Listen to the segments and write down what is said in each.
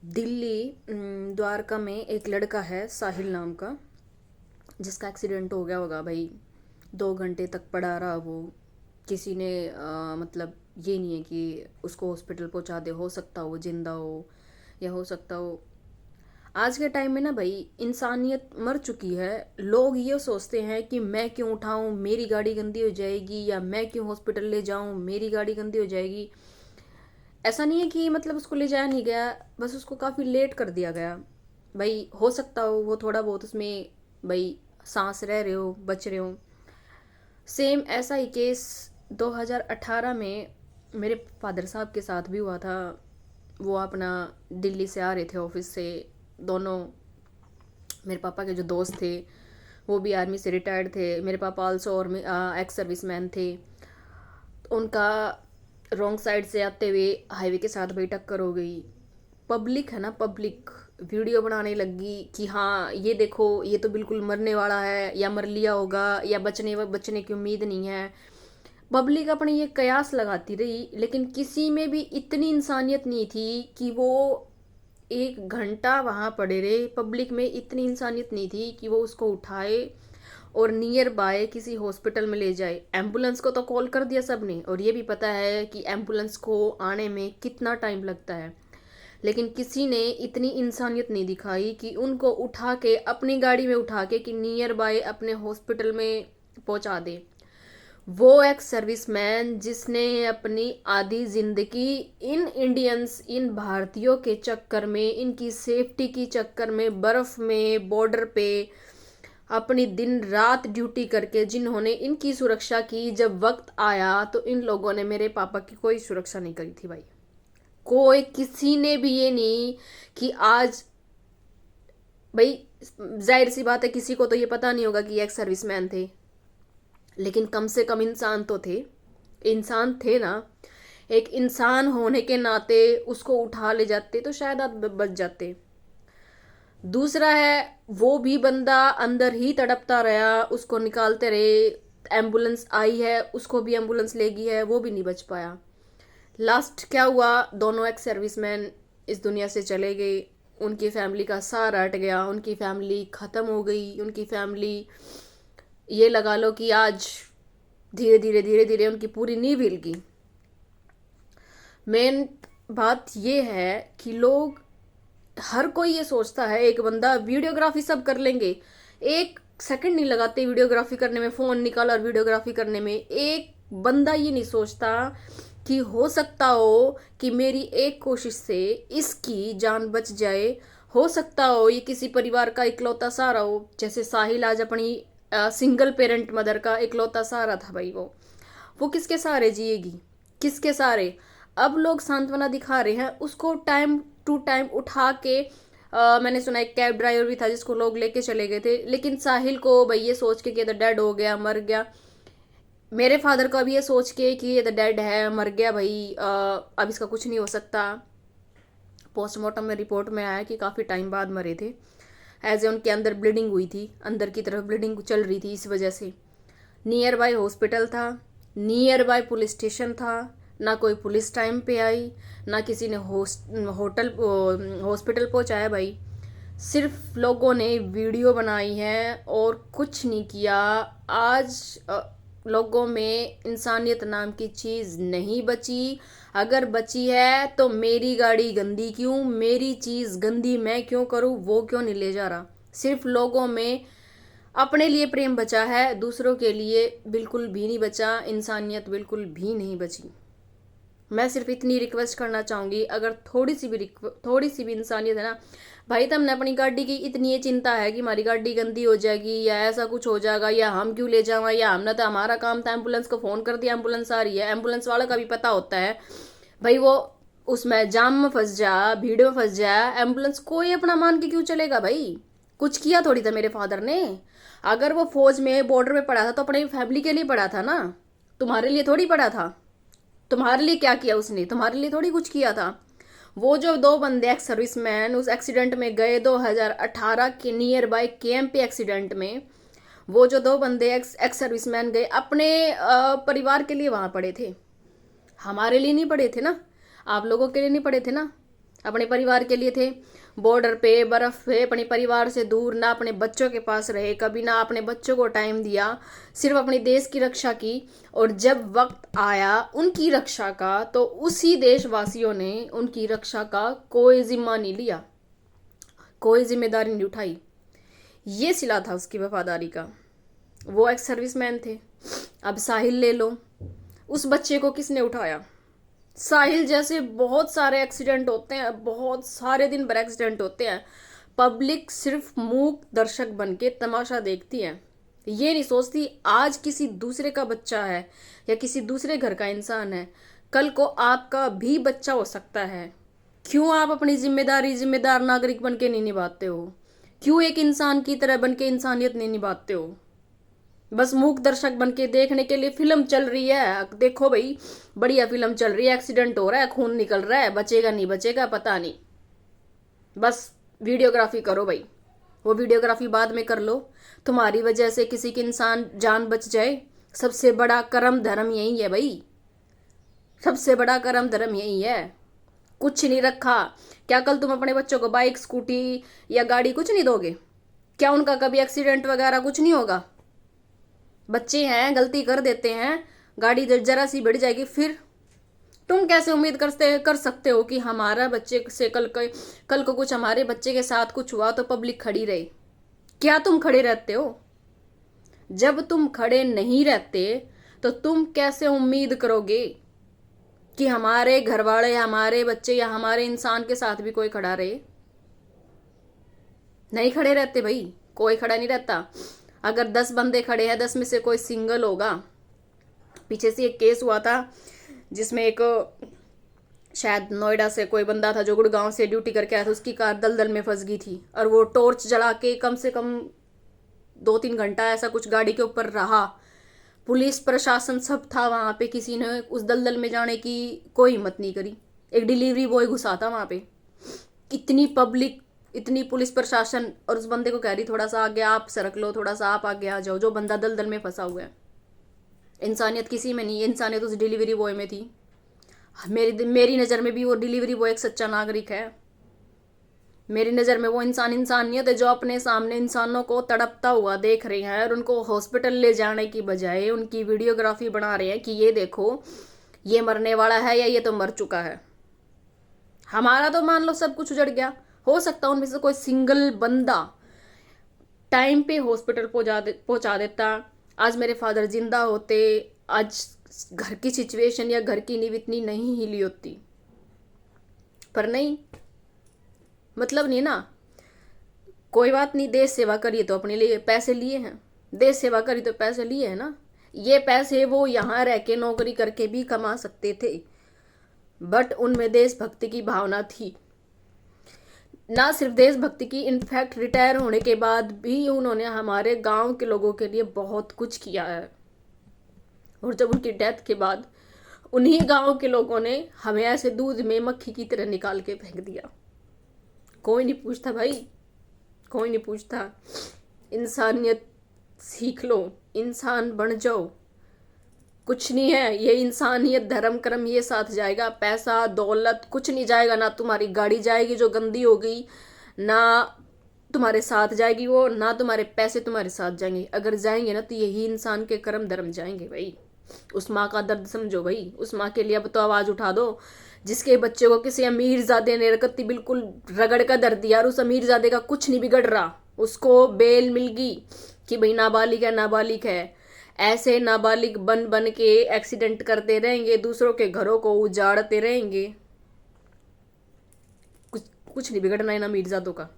दिल्ली द्वारका में एक लड़का है साहिल नाम का, जिसका एक्सीडेंट हो गया होगा भाई। 2 घंटे तक पड़ा रहा वो। किसी ने मतलब ये नहीं है कि उसको हॉस्पिटल पहुंचा दे। हो सकता हो वो जिंदा हो या हो सकता हो। आज के टाइम में ना भाई, इंसानियत मर चुकी है। लोग ये सोचते हैं कि मैं क्यों उठाऊं, मेरी गाड़ी गंदी हो जाएगी, या मैं क्यों हॉस्पिटल ले जाऊं, मेरी गाड़ी गंदी हो जाएगी। ऐसा नहीं है कि मतलब उसको ले जाया नहीं गया, बस उसको काफ़ी लेट कर दिया गया। भाई हो सकता हो वो थोड़ा बहुत उसमें भाई सांस रह रहे हो, बच रहे हो। सेम ऐसा ही केस 2018 में मेरे फादर साहब के साथ भी हुआ था। वो अपना दिल्ली से आ रहे थे ऑफिस से। दोनों मेरे पापा के जो दोस्त थे वो भी आर्मी से रिटायर्ड थे। मेरे पापा आल्सो और एक्स सर्विस मैन थे। उनका रॉन्ग साइड से आते हुए हाईवे के साथ भाई टक्कर हो गई। पब्लिक है ना, पब्लिक वीडियो बनाने लगी कि हाँ ये देखो, ये तो बिल्कुल मरने वाला है, या मर लिया होगा, या बचने बचने की उम्मीद नहीं है। पब्लिक अपनी ये कयास लगाती रही, लेकिन किसी में भी इतनी इंसानियत नहीं थी कि वो 1 घंटा वहां पड़े रहे। पब्लिक में इतनी इंसानियत नहीं थी कि वो उसको उठाए और नियर बाय किसी हॉस्पिटल में ले जाए। एम्बुलेंस को तो कॉल कर दिया सबने, और ये भी पता है कि एम्बुलेंस को आने में कितना टाइम लगता है। लेकिन किसी ने इतनी इंसानियत नहीं दिखाई कि उनको उठा के अपनी गाड़ी में उठा के कि नियर बाय अपने हॉस्पिटल में पहुंचा दे। वो एक सर्विसमैन जिसने अपनी आधी जिंदगी इन इंडियंस, इन भारतीयों के चक्कर में, इनकी सेफ्टी की चक्कर में, बर्फ में, बॉर्डर पे अपनी दिन रात ड्यूटी करके जिन्होंने इनकी सुरक्षा की, जब वक्त आया तो इन लोगों ने मेरे पापा की कोई सुरक्षा नहीं करी थी भाई। कोई किसी ने भी ये नहीं कि आज भाई, जाहिर सी बात है किसी को तो ये पता नहीं होगा कि ये एक सर्विसमैन थे, लेकिन कम से कम इंसान तो थे। इंसान थे ना। एक इंसान होने के नाते उसको उठा ले जाते तो शायद आप बच जाते। दूसरा है, वो भी बंदा अंदर ही तड़पता रहा, उसको निकालते रहे। एम्बुलेंस आई है, उसको भी एम्बुलेंस ले गई है, वो भी नहीं बच पाया। लास्ट क्या हुआ, दोनों एक्स सर्विसमैन इस दुनिया से चले गए। उनकी फैमिली का सहारा हट गया, उनकी फैमिली ख़त्म हो गई। उनकी फैमिली, ये लगा लो कि आज धीरे धीरे धीरे धीरे उनकी पूरी नींव हिल गई। मेन बात ये है कि लोग, हर कोई ये सोचता है एक बंदा वीडियोग्राफी सब कर लेंगे। 1 सेकंड नहीं लगाते वीडियोग्राफी करने में, फोन निकाल और वीडियोग्राफी करने में। एक बंदा ये नहीं सोचता कि हो सकता हो कि मेरी एक कोशिश से इसकी जान बच जाए। हो सकता हो ये किसी परिवार का इकलौता सहारा हो, जैसे साहिल आज अपनी सिंगल पेरेंट मदर का इकलौता सहारा था भाई। वो किसके सहारे जिएगी, किसके सहारे। अब लोग सांत्वना दिखा रहे हैं उसको, टाइम टू टाइम उठा के। मैंने सुना एक कैब ड्राइवर भी था जिसको लोग लेके चले गए थे, लेकिन साहिल को भाई ये सोच के कि ये तो डेड हो गया, मर गया। मेरे फादर को अभी ये सोच के कि ये तो डेड है, मर गया भाई, अब इसका कुछ नहीं हो सकता। पोस्टमार्टम में रिपोर्ट में आया कि काफ़ी टाइम बाद मरे थे। एज ए उनके अंदर ब्लीडिंग हुई थी, अंदर की तरफ ब्लीडिंग चल रही थी, इस वजह से। नियर बाय हॉस्पिटल था, नियर बाय पुलिस स्टेशन था, ना कोई पुलिस टाइम पे आई, ना किसी ने होटल हॉस्पिटल पहुंचाया भाई। सिर्फ लोगों ने वीडियो बनाई है और कुछ नहीं किया। आज लोगों में इंसानियत नाम की चीज़ नहीं बची। अगर बची है तो मेरी गाड़ी गंदी क्यों, मेरी चीज़ गंदी मैं क्यों करूं, वो क्यों नहीं ले जा रहा। सिर्फ लोगों में अपने लिए प्रेम बचा है, दूसरों के लिए बिल्कुल भी नहीं बचा। इंसानियत बिल्कुल भी नहीं बची। मैं सिर्फ इतनी रिक्वेस्ट करना चाहूँगी, अगर थोड़ी सी भी इंसानियत है ना भाई। तुमने अपनी गाड़ी की इतनी ये चिंता है कि हमारी गाड़ी गंदी हो जाएगी या ऐसा कुछ हो जाएगा, या हम क्यों ले जाएंगे, या हमने तो हमारा काम था एम्बुलेंस को फ़ोन कर दिया, एम्बुलेंस आ रही है। एम्बुलेंस वाला का भी पता होता है भाई, वो उसमें जाम में फंस जा, भीड़ में फंस जा, एम्बुलेंस कोई अपना मान के क्यों चलेगा भाई। कुछ किया थोड़ी था मेरे फादर ने। अगर वो फौज में बॉर्डर में पड़ा था तो अपनी फैमिली के लिए पड़ा था ना, तुम्हारे लिए थोड़ी पड़ा था। तुम्हारे लिए क्या किया उसने, तुम्हारे लिए थोड़ी कुछ किया था। वो जो 2 बंदे एक्स सर्विसमैन उस एक्सीडेंट में गए 2018 के नियर बाय केएमपी एक्सीडेंट में, वो जो 2 बंदे एक्स एक्स सर्विसमैन गए अपने परिवार के लिए वहां पड़े थे, हमारे लिए नहीं पड़े थे ना, आप लोगों के लिए नहीं पड़े थे ना। अपने परिवार के लिए थे, बॉर्डर पे बर्फ पे अपने परिवार से दूर, ना अपने बच्चों के पास रहे कभी, ना अपने बच्चों को टाइम दिया, सिर्फ अपने देश की रक्षा की। और जब वक्त आया उनकी रक्षा का तो उसी देशवासियों ने उनकी रक्षा का कोई जिम्मा नहीं लिया, कोई जिम्मेदारी नहीं उठाई। ये सिला था उसकी वफादारी का। वो एक सर्विसमैन थे। अब साहिल ले लो, उस बच्चे को किसने उठाया? साहिल जैसे बहुत सारे एक्सीडेंट होते हैं, बहुत सारे दिन भर एक्सीडेंट होते हैं, पब्लिक सिर्फ मूक दर्शक बन के तमाशा देखती है। ये नहीं सोचती आज किसी दूसरे का बच्चा है या किसी दूसरे घर का इंसान है, कल को आपका भी बच्चा हो सकता है। क्यों आप अपनी जिम्मेदार नागरिक बन के नहीं निभाते हो? क्यों एक इंसान की तरह बन के इंसानियत नहीं निभाते हो? बस मूक दर्शक बन के देखने के लिए फिल्म चल रही है, देखो भाई बढ़िया फिल्म चल रही है, एक्सीडेंट हो रहा है, खून निकल रहा है, बचेगा नहीं बचेगा पता नहीं, बस वीडियोग्राफी करो भाई। वो वीडियोग्राफी बाद में कर लो, तुम्हारी वजह से किसी की इंसान जान बच जाए, सबसे बड़ा कर्म धर्म यही है भाई, सबसे बड़ा कर्म धर्म यही है। कुछ नहीं रखा, क्या कल तुम अपने बच्चों को बाइक स्कूटी या गाड़ी कुछ नहीं दोगे? क्या उनका कभी एक्सीडेंट वगैरह कुछ नहीं होगा? बच्चे हैं, गलती कर देते हैं, गाड़ी जरा सी बढ़ जाएगी, फिर तुम कैसे उम्मीद कर सकते हो कि हमारा बच्चे से कल को कुछ हमारे बच्चे के साथ कुछ हुआ तो पब्लिक खड़ी रहे? क्या तुम खड़े रहते हो? जब तुम खड़े नहीं रहते तो तुम कैसे उम्मीद करोगे कि हमारे घर वाले, हमारे बच्चे या हमारे इंसान के साथ भी कोई खड़ा रहे? नहीं खड़े रहते भाई, कोई खड़ा नहीं रहता। अगर 10 बंदे खड़े हैं, 10 में से कोई सिंगल होगा। पीछे से एक केस हुआ था जिसमें एक शायद नोएडा से कोई बंदा था जो गुड़गांव से ड्यूटी करके आया था, उसकी कार दलदल में फंस गई थी और वो टॉर्च जला के कम से कम 2-3 घंटा ऐसा कुछ गाड़ी के ऊपर रहा। पुलिस प्रशासन सब था वहां पे, किसी ने उस दलदल में जाने की कोई हिम्मत नहीं करी। एक डिलीवरी बॉय घुसा था वहां पे, इतनी पब्लिक, इतनी पुलिस प्रशासन, और उस बंदे को कह रही थोड़ा सा आगे आप सरक लो, थोड़ा सा आप आगे आ जाओ, जो बंदा दलदल में फंसा हुआ है। इंसानियत किसी में नहीं, इंसानियत उस डिलीवरी बॉय में थी। मेरी नज़र में भी वो डिलीवरी बॉय एक सच्चा नागरिक है। मेरी नज़र में वो इंसानियत है जो अपने सामने इंसानों को तड़पता हुआ देख रहे हैं और उनको हॉस्पिटल ले जाने की बजाय उनकी वीडियोग्राफी बना रहे हैं कि ये देखो ये मरने वाला है या ये तो मर चुका है। हमारा तो मान लो सब कुछ उजड़ गया, हो सकता है उनमें से कोई सिंगल बंदा टाइम पे हॉस्पिटल पहुंचा देता, आज मेरे फादर जिंदा होते, आज घर की सिचुएशन या घर की नींव इतनी नहीं हिली होती। पर नहीं, मतलब नहीं ना। कोई बात नहीं, देश सेवा करिए तो अपने लिए पैसे लिए हैं, देश सेवा करी तो पैसे लिए हैं ना। ये पैसे वो यहाँ रह के नौकरी करके भी कमा सकते थे, बट उनमें देशभक्ति की भावना थी। ना सिर्फ देशभक्ति की, इनफैक्ट रिटायर होने के बाद भी उन्होंने हमारे गांव के लोगों के लिए बहुत कुछ किया है। और जब उनकी डेथ के बाद उन्हीं गांव के लोगों ने हमें ऐसे दूध में मक्खी की तरह निकाल के फेंक दिया। कोई नहीं पूछता भाई, कोई नहीं पूछता। इंसानियत सीख लो, इंसान बन जाओ। कुछ नहीं है ये इंसानियत, धर्म कर्म ये साथ जाएगा, पैसा दौलत कुछ नहीं जाएगा। ना तुम्हारी गाड़ी जाएगी जो गंदी हो गई, ना तुम्हारे साथ जाएगी वो, ना तुम्हारे पैसे तुम्हारे साथ जाएंगे। अगर जाएंगे ना तो यही इंसान के कर्म धर्म जाएंगे भाई। उस माँ का दर्द समझो भाई, उस माँ के लिए अब तो आवाज उठा दो जिसके बच्चे को किसी अमीरजादे ने रकती बिल्कुल रगड़ का दर्द दिया और उस अमीरजादे का कुछ नहीं बिगड़ रहा, उसको बेल मिल गई कि भाई नाबालिग है, नाबालिग है। ऐसे नाबालिग बन बन के एक्सीडेंट करते रहेंगे, दूसरों के घरों को उजाड़ते रहेंगे, कुछ नहीं बिगड़ना है ना मीरजादों का,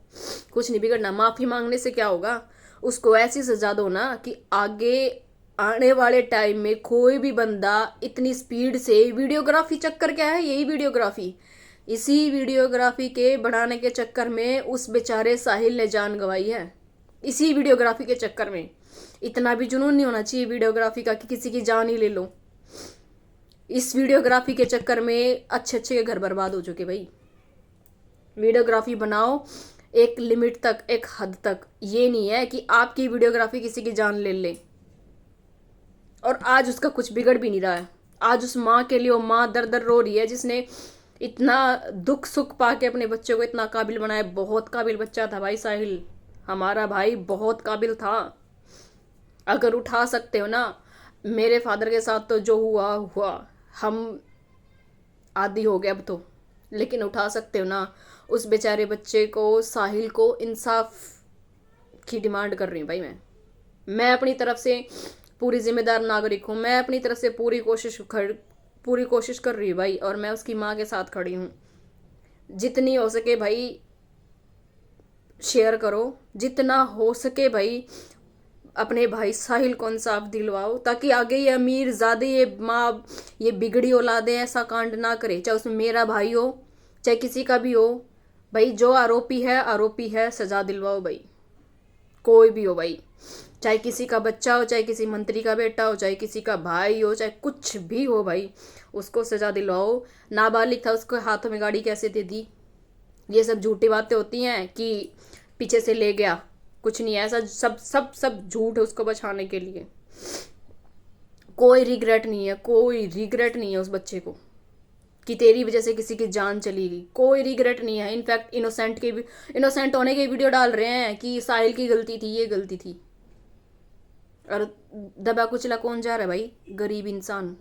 कुछ नहीं बिगड़ना। माफी मांगने से क्या होगा? उसको ऐसी सजा दो ना कि आगे आने वाले टाइम में कोई भी बंदा इतनी स्पीड से, वीडियोग्राफी चक्कर क्या है, यही वीडियोग्राफी, इसी वीडियोग्राफी के बढ़ाने के चक्कर में उस बेचारे साहिल ने जान गंवाई है। इसी वीडियोग्राफी के चक्कर में इतना भी जुनून नहीं होना चाहिए वीडियोग्राफी का कि किसी की जान ही ले लो। इस वीडियोग्राफी के चक्कर में अच्छे अच्छे के घर बर्बाद हो चुके भाई। वीडियोग्राफी बनाओ एक लिमिट तक, एक हद तक। ये नहीं है कि आपकी वीडियोग्राफी किसी की जान ले ले। और आज उसका कुछ बिगड़ भी नहीं रहा है। आज उस माँ के लिए, वो माँ दर दर रो रही है जिसने इतना दुख सुख पाके अपने बच्चे को इतना काबिल बनाया। बहुत काबिल बच्चा था भाई साहिल, हमारा भाई बहुत काबिल था। अगर उठा सकते हो ना, मेरे फादर के साथ तो जो हुआ हुआ, हम आदि हो गए अब तो, लेकिन उठा सकते हो ना उस बेचारे बच्चे को, साहिल को इंसाफ की डिमांड कर रही हूँ भाई। मैं अपनी तरफ से पूरी जिम्मेदार नागरिक हूँ, मैं अपनी तरफ से पूरी कोशिश कर रही हूँ भाई, और मैं उसकी माँ के साथ खड़ी हूँ। जितनी हो सके भाई शेयर करो, जितना हो सके भाई अपने भाई साहिल को इंसाफ दिलवाओ, ताकि आगे ये अमीर ज़्यादा ये माँ ये बिगड़ी औलादें ऐसा कांड ना करे, चाहे उसमें मेरा भाई हो चाहे किसी का भी हो। भाई जो आरोपी है, सजा दिलवाओ भाई, कोई भी हो भाई, चाहे किसी का बच्चा हो, चाहे किसी मंत्री का बेटा हो, चाहे किसी का भाई हो, चाहे कुछ भी हो भाई, उसको सजा दिलवाओ। नाबालिग था, उसको हाथों में गाड़ी कैसे दे दी? ये सब झूठी बातें होती हैं कि पीछे से ले गया, कुछ नहीं है ऐसा, सब सब सब झूठ है उसको बचाने के लिए। कोई रिग्रेट नहीं है, कोई रिग्रेट नहीं है उस बच्चे को कि तेरी वजह से किसी की जान चली गई, कोई रिग्रेट नहीं है। इनफैक्ट इनोसेंट होने के वीडियो डाल रहे हैं कि साहिल की गलती थी, ये गलती थी। और दबा कुचला कौन जा रहा है भाई? गरीब इंसान।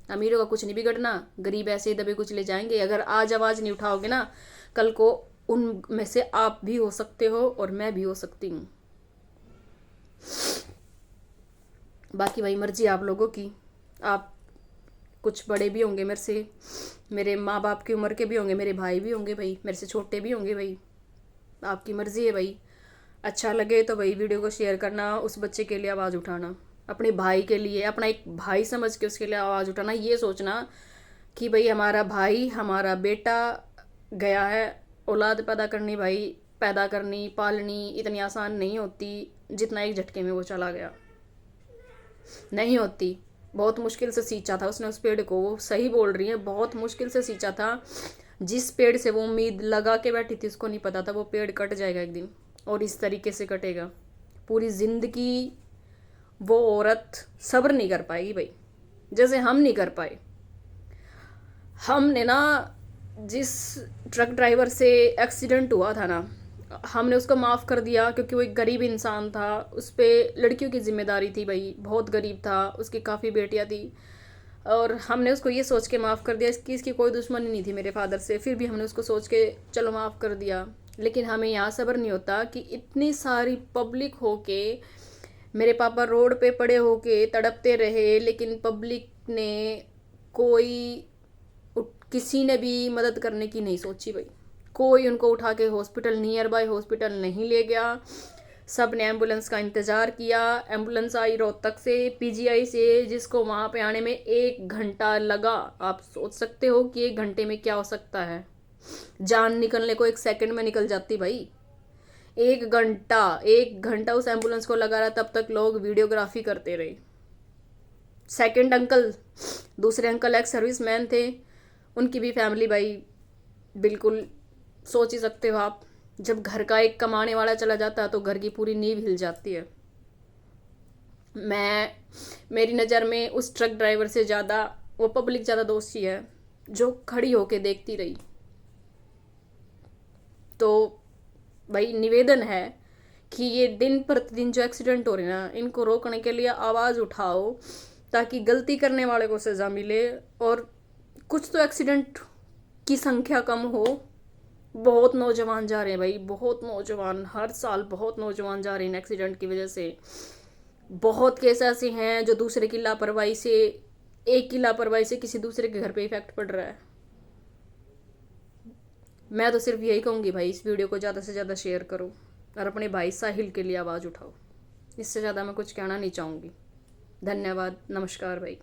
अमीरों का कुछ नहीं बिगड़ना, गरीब ऐसे ही दबे कुचले जाएंगे। अगर आज आवाज़ नहीं उठाओगे ना, कल को उन में से आप भी हो सकते हो और मैं भी हो सकती हूँ। बाकी भाई मर्जी आप लोगों की, आप कुछ बड़े भी होंगे मेरे से, मेरे माँ बाप की उम्र के भी होंगे, मेरे भाई भी होंगे भाई, मेरे से छोटे भी होंगे भाई, आपकी मर्जी है भाई। अच्छा लगे तो भाई वीडियो को शेयर करना, उस बच्चे के लिए आवाज़ उठाना, अपने भाई के लिए, अपना एक भाई समझ के उसके लिए आवाज़ उठाना। ये सोचना कि भाई हमारा भाई, हमारा बेटा गया है। औलाद पैदा करनी भाई, पैदा करनी पालनी इतनी आसान नहीं होती जितना एक झटके में वो चला गया, नहीं होती। बहुत मुश्किल से सींचा था उसने उस पेड़ को, वो सही बोल रही है, बहुत मुश्किल से सींचा था। जिस पेड़ से वो उम्मीद लगा के बैठी थी, उसको नहीं पता था वो पेड़ कट जाएगा एक दिन, और इस तरीके से कटेगा। पूरी ज़िंदगी वो औरत सब्र नहीं कर पाएगी भाई, जैसे हम नहीं कर पाए। हमने ना जिस ट्रक ड्राइवर से एक्सीडेंट हुआ था ना, हमने उसको माफ़ कर दिया क्योंकि वो एक गरीब इंसान था, उस पर लड़कियों की जिम्मेदारी थी भाई, बहुत गरीब था, उसकी काफ़ी बेटियां थी, और हमने उसको ये सोच के माफ़ कर दिया कि इसकी कोई दुश्मनी नहीं थी मेरे फादर से, फिर भी हमने उसको सोच के चलो माफ़ कर दिया। लेकिन हमें यहाँ सब्र नहीं होता कि इतनी सारी पब्लिक हो के, मेरे पापा रोड पे पड़े होके तड़पते रहे, लेकिन पब्लिक ने किसी ने भी मदद करने की नहीं सोची भाई। कोई उनको उठा के हॉस्पिटल, नियर बाय हॉस्पिटल नहीं ले गया। सब ने एम्बुलेंस का इंतज़ार किया। एम्बुलेंस आई रोहतक से, पीजीआई से, जिसको वहाँ पे आने में 1 घंटा लगा। आप सोच सकते हो कि 1 घंटे में क्या हो सकता है? जान निकलने को 1 सेकंड में निकल जाती भाई। 1 घंटा उस एम्बुलेंस को लगा रहा, तब तक लोग वीडियोग्राफी करते रहे। सेकंड अंकल, दूसरे अंकल एक्स सर्विसमैन थे, उनकी भी फैमिली भाई, बिल्कुल सोच ही सकते हो आप, जब घर का एक कमाने वाला चला जाता है तो घर की पूरी नींव हिल जाती है। मेरी नज़र में उस ट्रक ड्राइवर से ज़्यादा वो पब्लिक ज़्यादा दोषी है जो खड़ी होके देखती रही। तो भाई निवेदन है कि ये दिन प्रतिदिन जो एक्सीडेंट हो रहे हैं ना, इनको रोकने के लिए आवाज़ उठाओ, ताकि गलती करने वाले को सज़ा मिले, और कुछ तो एक्सीडेंट की संख्या कम हो। बहुत नौजवान जा रहे हैं भाई, बहुत नौजवान, हर साल बहुत नौजवान जा रहे हैं एक्सीडेंट की वजह से। बहुत केस ऐसे हैं जो दूसरे की लापरवाही से, एक की लापरवाही से किसी दूसरे के घर पे इफेक्ट पड़ रहा है। मैं तो सिर्फ यही कहूँगी भाई, इस वीडियो को ज़्यादा से ज़्यादा शेयर करो और अपने भाई साहिल के लिए आवाज़ उठाओ। इससे ज़्यादा मैं कुछ कहना नहीं चाहूँगी। धन्यवाद, नमस्कार भाई।